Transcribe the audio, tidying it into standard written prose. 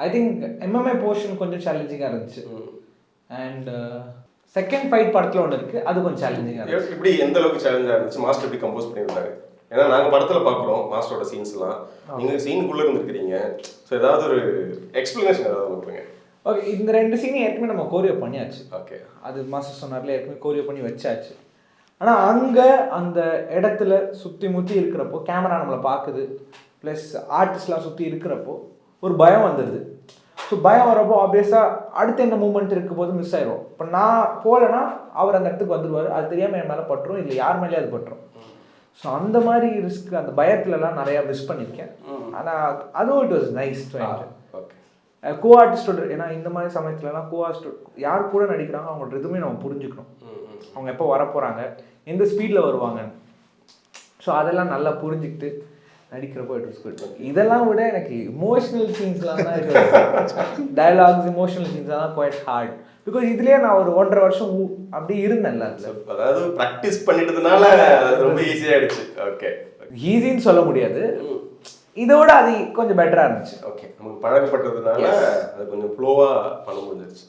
I think MMA portion கொஞ்சம் சேலஞ்சிங்காக இருந்துச்சு. And second fight படத்தில் ஒன்று இருக்குது, அது கொஞ்சம் சேலஞ்சிங்காக இருந்துச்சு. இப்படி எந்த அளவுக்கு சேலஞ்சாக இருந்துச்சு? மாஸ்டர் எப்படி கம்போஸ் பண்ணியிருந்தாரு? ஏன்னா நாங்கள் படத்தில் பார்க்குறோம் மாஸ்டரோட சீன்ஸ்லாம், நீங்கள் சீனுக்குள்ளே இருந்துருக்கிறீங்க. ஸோ ஏதாவது ஒரு எக்ஸ்பிளனேஷன் ஏதாவது கொடுங்க. ஓகே, இந்த 2 சீனையும் ஏற்கனவே நம்ம கோரியோ பண்ணியாச்சு. ஓகே, அது மாஸ்டர் சொன்னார்ல, ஏற்கனவே கோரியோ பண்ணி வச்சாச்சு. ஆனால் அங்கே அந்த இடத்துல சுற்றி முற்றி இருக்கிறப்போ கேமரா நம்மளை பார்க்குது, ப்ளஸ் ஆர்டிஸ்ட்லாம் சுற்றி இருக்கிறப்போ ஒரு பயம் வந்துடுது. ஸோ பயம் வரப்போ ஆப்வியஸாக அடுத்த என்ன மூமெண்ட் இருக்கும் போது மிஸ் ஆயிடும். இப்போ நான் போகலன்னா அவர் அந்த இடத்துக்கு வந்துடுவார், அது தெரியாமல் என் மேலே பட்டுரும், இல்லை யார் மேலேயே அது பட்டுரும். ஸோ அந்த மாதிரி ரிஸ்க், அந்த பயத்துலலாம் நிறையா மிஸ் பண்ணியிருக்கேன். ஆனால் அதுவும் it was nice to enjoy. கோ ஆர்டிஸ்டோட, ஏன்னா இந்த மாதிரி சமயத்துலலாம் கோ ஆர்டிஸ்டோட யார் கூட நடிக்கிறாங்க அவங்களோட எதுவுமே நம்ம புரிஞ்சுக்கணும். அவங்க எப்போ வரப்போகிறாங்க, எந்த ஸ்பீடில் வருவாங்கன்னு. ஸோ அதெல்லாம் நல்லா புரிஞ்சுக்கிட்டு நடிக்கிறப்போ இட் வாஸ் குட். இதெல்லாம் விட எனக்கு இமோஷனல் சீன்ஸ்லாம் தான் இருக்குது. டயலாக்ஸ், இமோஷனல் சீன்ஸ் தான் குவைட் ஹார்ட். பிகாஸ் இதுலேயே நான் ஒரு 1.5 வருஷம் அப்படி இருந்தேன்ல. அதாவது ப்ராக்டிஸ் பண்ணிட்டதுனால ரொம்ப ஈஸியாகிடுச்சு. ஓகே, ஈஸின்னு சொல்ல முடியாது, இதோட அது கொஞ்சம் பெட்டராக இருந்துச்சு. ஓகே, நமக்கு பழக்கப்பட்டதுனால அது கொஞ்சம் ஃப்ளோவாக பண்ண முடிஞ்சிருச்சு.